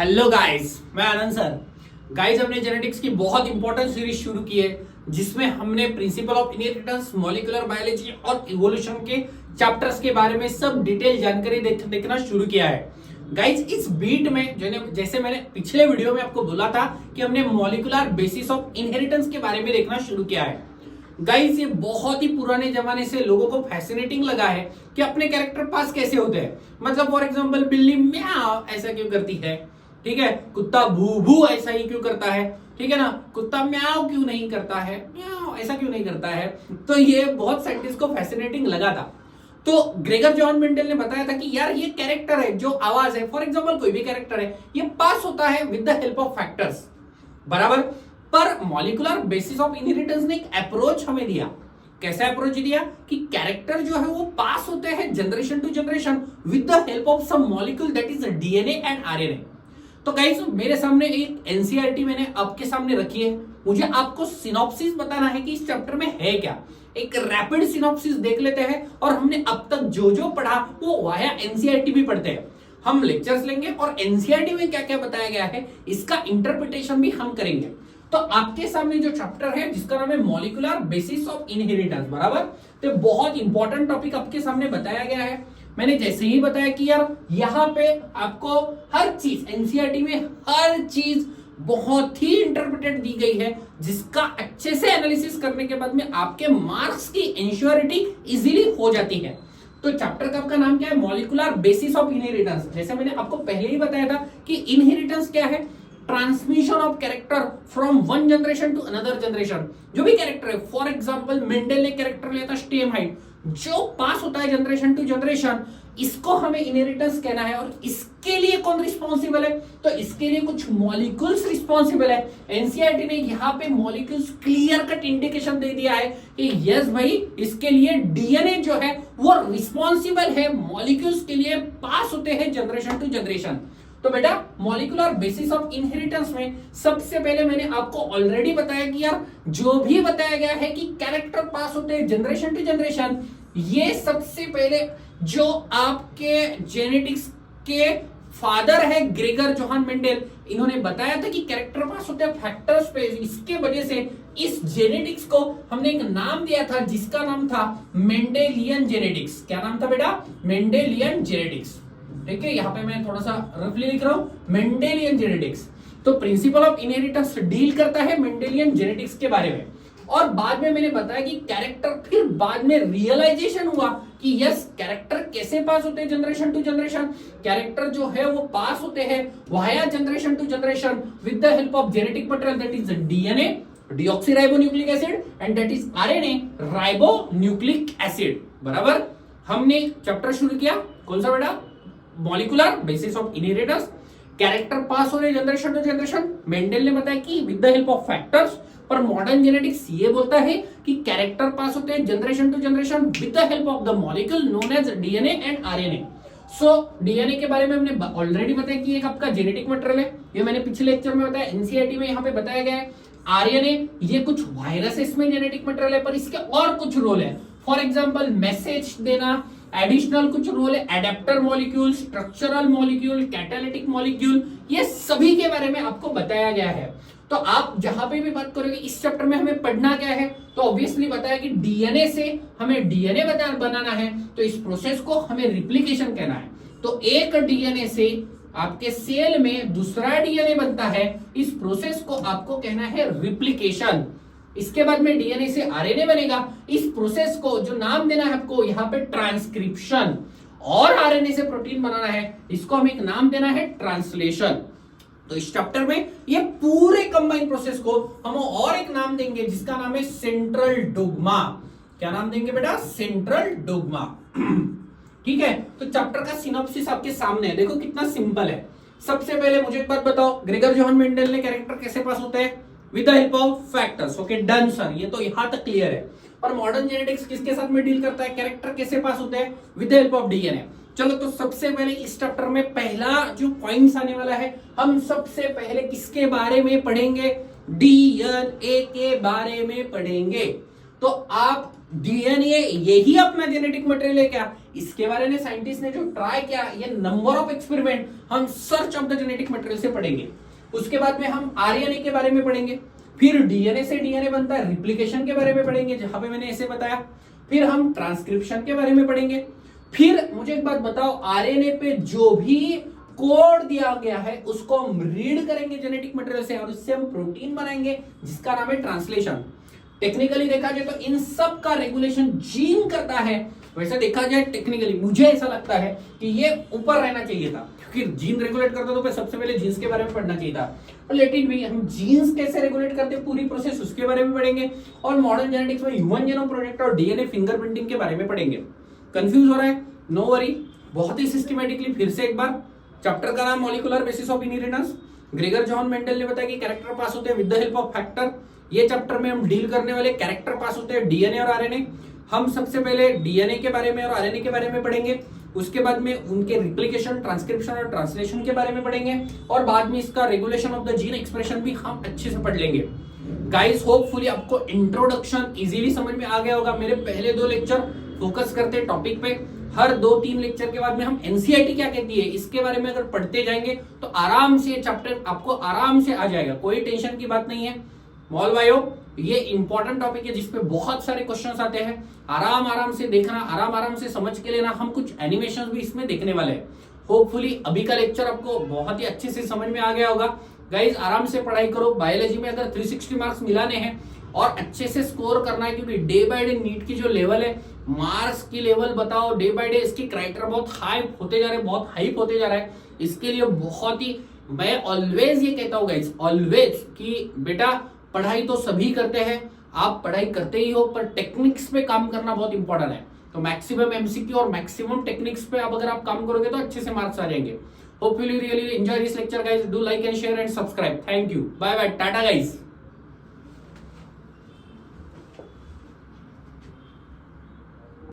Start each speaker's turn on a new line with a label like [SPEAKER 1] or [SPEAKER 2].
[SPEAKER 1] Hello guys, मैं आनंद sir. Guys, हमने genetics की बहुत इंपॉर्टेंट सीरीज शुरू की है जिसमें हमने principle of inheritance, molecular biology और इवोल्यूशन के चैप्टर्स के बारे में सब डिटेल जानकारी देखना शुरू किया है। गाइस, इस बीट में जैसे मैंने पिछले वीडियो में आपको बोला था कि हमने मॉलिक्यूलर बेसिस ऑफ इनहेरिटेंस के बारे में देखना शुरू किया है। गाइस, ये बहुत ही पुराने जमाने से लोगों को फैसिनेटिंग लगा है कि अपने कैरेक्टर पास कैसे होते हैं। मतलब फॉर एग्जांपल, बिल्ली म्याऊ ऐसा क्यों करती है, ठीक है। कुत्ता भू भू ऐसा ही क्यों करता है, ठीक है ना। कुत्ता म्याऊ क्यों नहीं करता है, म्याऊ ऐसा क्यों नहीं करता है। तो ये बहुत साइंटिस्ट को फैसिनेटिंग लगा था। तो ग्रेगर जॉन मेंडल ने बताया था कि यार ये कैरेक्टर है, जो आवाज है, फॉर एग्जांपल कोई भी कैरेक्टर है, ये पास होता है with the help of factors, बराबर। पर मॉलिक्यूलर बेसिस ऑफ इनहेरिटेंस ने एक अप्रोच हमें दिया। कैसा अप्रोच दिया कि कैरेक्टर जो है वो पास होते हैं generation to generation with the help of some molecule, that is DNA and RNA. तो गाइस, मेरे सामने एक एनसीईआरटी मैंने आपके सामने रखी है। मुझे आपको सिनॉप्सिस बताना है कि इस चैप्टर में है क्या। एक रैपिड सिनॉप्सिस देख लेते हैं और हमने अब तक जो जो पढ़ा वो वाया एनसीईआरटी भी पढ़ते हैं। हम लेक्चर्स लेंगे और एनसीईआरटी में क्या क्या बताया गया है इसका इंटरप्रिटेशन भी हम करेंगे। तो आपके सामने जो चैप्टर है जिसका नाम है मॉलिक्यूलर बेसिस ऑफ इनहेरिटेंस, बराबर। तो बहुत इंपॉर्टेंट टॉपिक आपके सामने बताया गया है। मैंने जैसे ही बताया कि यार यहाँ पे आपको हर चीज एनसीईआरटी में हर चीज बहुत ही इंटरप्रेटेड दी गई है, जिसका अच्छे से एनालिसिस करने के बाद में आपके मार्क्स की इंश्योरिटी इजीली हो जाती है। तो चैप्टर का आपका नाम क्या है? Molecular basis of inheritance. जैसे मैंने आपको पहले ही बताया था कि इनहेरिटेंस क्या है, transmission of character from one generation to another generation. जो भी कैरेक्टर है, फॉर एग्जांपल मेंडल ने कैरेक्टर लिया था स्टेम हाइट, जो पास होता है जनरेशन टू जनरेशन, इसको हमें इनहेरिटेंस कहना है। और इसके लिए कौन रिस्पॉन्सिबल है? तो इसके लिए कुछ मॉलिक्यूल्स रिस्पॉन्सिबल है। एनसीईआरटी ने यहाँ पे मॉलिक्यूल्स क्लियर कट इंडिकेशन दे दिया है कि यस भाई, इसके लिए डीएनए जो है वो रिस्पॉन्सिबल है, मॉलिक्यूल्स के लिए पास होते हैं जनरेशन टू जनरेशन। तो बेटा, मॉलिक्यूलर बेसिस ऑफ इनहेरिटेंस में सबसे पहले मैंने आपको ऑलरेडी बताया कि यार जो भी बताया गया है कि कैरेक्टर पास होते हैं जनरेशन टू जनरेशन, ये सबसे पहले जो आपके जेनेटिक्स के फादर है ग्रेगर जोहान मेंडल, इन्होंने बताया था कि कैरेक्टर पास होते हैं फैक्टर्स पे। इसके वजह से इस जेनेटिक्स को हमने एक नाम दिया था जिसका नाम था मेंडेलियन जेनेटिक्स। क्या नाम था बेटा? Mendelian genetics. ठीक है, यहाँ पे मैं थोड़ा सा रफली लिख रहा हूं, मेंडेलियन जेनेटिक्स। तो प्रिंसिपल ऑफ इनहेरिटेंस डील करता है मेंडेलियन जेनेटिक्स के बारे में। और बाद में मैंने बताया कि कैरेक्टर, फिर बाद में रियलाइजेशन हुआ कि यस, कैरेक्टर कैसे पास होते हैं जनरेशन टू जनरेशन। कैरेक्टर जो है वो पास होते हैं via generation to generation with the help of genetic material, that is DNA, deoxyribonucleic acid, and that is RNA, ribonucleic acid, बराबर। हमने चैप्टर शुरू किया, कौन सा बेटा? Molecular basis of inheritance. Character pass हो रहे जनरेशन टू जनरेशन, मेंडल ने बताया कि with the help of factors. पर मॉडर्न जेनेटिक्स ये बोलता है कि कैरेक्टर पास होते हैं generation to generation with the help of the molecule known as DNA and RNA. So DNA के बारे में हमने ऑलरेडी बताया कि एक आपका जेनेटिक मटेरियल है, ये मैंने पिछले लेक्चर में बताया, एनसीईआरटी में यहाँ पे बताया गया है। आरएनए ये कुछ वायरसेस में जेनेटिक मटेरियल है, पर इसके और कुछ रोल है। फॉर एग्जाम्पल, मैसेज देना, एडिशनल कुछ रोल है, adapter molecule, structural molecule, catalytic molecule, ये सभी के बारे में आपको बताया गया है। तो आप जहां पे भी बात करोगे इस चैप्टर में हमें पढ़ना क्या है, तो ऑब्वियसली बताया कि डीएनए से हमें डीएनए बनाना है, तो इस प्रोसेस को हमें रिप्लिकेशन कहना है। तो एक डीएनए से आपके सेल में दूसरा डीएनए बनता है, इस प्रोसेस को आपको कहना है रिप्लिकेशन। इसके बाद में डीएनए से आरएनए बनेगा, इस प्रोसेस को जो नाम देना है आपको यहाँ पे ट्रांसक्रिप्शन। और आरएनए से प्रोटीन बनाना है, इसको हम एक नाम देना है ट्रांसलेशन। तो इस चैप्टर में ये पूरे कंबाइन प्रोसेस को हम और एक नाम देंगे जिसका नाम है सेंट्रल डोग्मा। क्या नाम देंगे बेटा? Central dogma. ठीक है, तो चैप्टर का सिनॉप्सिस आपके सामने है, देखो कितना सिंपल है। सबसे पहले मुझे एक बात बताओ, ग्रेगर जोहान मेंडल ने कैरेक्टर कैसे पास होते हैं? With the help of factors. Okay done sir, ये तो यहां तक क्लियर है। और मॉडर्न जेनेटिक्स किसके साथ में डील करता है? कैरेक्टर कैसे पास होते हैं? With the help of DNA. चलो, तो सबसे पहले इस चैप्टर में पहला जो पॉइंट्स आने वाला है, हम सबसे पहले किसके बारे में पढ़ेंगे? डीएनए के बारे में पढ़ेंगे। तो आप डीएनए यही अपना जेनेटिक मटेरियल है क्या? इसके बारे में साइंटिस्ट ने जो ट्राई किया, ये नंबर ऑफ एक्सपेरिमेंट हम search of the genetic material से पढ़ेंगे। उसके बाद में हम आरएनए के बारे में पढ़ेंगे, फिर डीएनए से डीएनए बनता है, रिप्लिकेशन के बारे में पढ़ेंगे जहां पे मैंने ऐसे बताया, फिर हम ट्रांसक्रिप्शन के बारे में पढ़ेंगे। फिर मुझे एक बात बताओ, आरएनए पे जो भी कोड दिया गया है उसको हम रीड करेंगे जेनेटिक मटेरियल से और उससे हम प्रोटीन बनाएंगे जिसका नाम है ट्रांसलेशन। टेक्निकली देखा जाए तो इन सब का रेगुलेशन जीन करता है। वैसे देखा जाए टेक्निकली मुझे ऐसा लगता है कि ये ऊपर रहना चाहिए था, क्योंकि जीन रेगुलेट करता तो सबसे पहले जीन्स के बारे में पढ़ना चाहिए था। और लेट इट बी, हम जीन्स कैसे रेगुलेट करते हैं पूरी प्रोसेस उसके बारे में पढ़ेंगे, और मॉडर्न जेनेटिक्स में ह्यूमन जीनोम प्रोजेक्ट और डीएनए फिंगरप्रिंटिंग के बारे में पढ़ेंगे। कंफ्यूज हो रहा है? नो वरी, बहुत ही सिस्टमेटिकली फिर से एक बार। चैप्टर का नाम molecular basis of inheritance. Gregor John Mendel ने बताया कि कैरेक्टर पास होते हैं with the help of factor. ये चैप्टर में हम डील करने वाले कैरेक्टर पास होते हैं डीएनए और आरएनए। हम सबसे पहले डीएनए के बारे में और आरएनए के बारे में पढ़ेंगे, उसके बाद में उनके रिप्लिकेशन, ट्रांसक्रिप्शन और ट्रांसलेशन के बारे में पढ़ेंगे, और बाद में इसका regulation of the gene expression भी हम अच्छे से पढ़ लेंगे। गाइस होपफुली आपको इंट्रोडक्शन इजीली समझ में आ गया होगा। मेरे पहले 2 लेक्चर फोकस करते हैं टॉपिक पे, हर 2-3 लेक्चर के बाद में हम एनसीईआरटी क्या कहती है इसके बारे में अगर पढ़ते जाएंगे तो आराम से ये चैप्टर आपको आराम से आ जाएगा, कोई टेंशन की बात नहीं है। मॉल भाइयों, ये इंपॉर्टेंट टॉपिक है जिसपे बहुत सारे क्वेश्चंस आते हैं। आराम से देखना, आराम से समझ के लेना। हम कुछ एनिमेशन भी इसमें देखने वाले हैं। होपफुली अभी का लेक्चर आपको बहुत ही अच्छे से समझ में आ गया होगा। गाइज आराम से पढ़ाई करो। बायोलॉजी में अगर 360 मार्क्स मिलाने हैं और अच्छे से स्कोर करना है, क्योंकि डे बाय डे नीट की जो लेवल है, मार्क्स की लेवल बताओ, डे बाय डे इसकी क्राइटेरिया बहुत हाई होते जा रहे हैं, बहुत हाइप होते जा रहा है। इसके लिए बहुत ही, मैं ऑलवेज ये कहता हूँ गाइज, ऑलवेज कि बेटा पढ़ाई तो सभी करते हैं, आप पढ़ाई करते ही हो, पर टेक्निक्स पे काम करना बहुत इंपॉर्टेंट है। तो मैक्सिमम एमसीक्यू और मैक्सिमम टेक्निक्स पे आप अगर आप काम करोगे तो अच्छे से मार्क्स आ जाएंगे। Hopefully you really enjoy this lecture guys. Do like and share and subscribe. Thank you. Bye bye. Tata guys.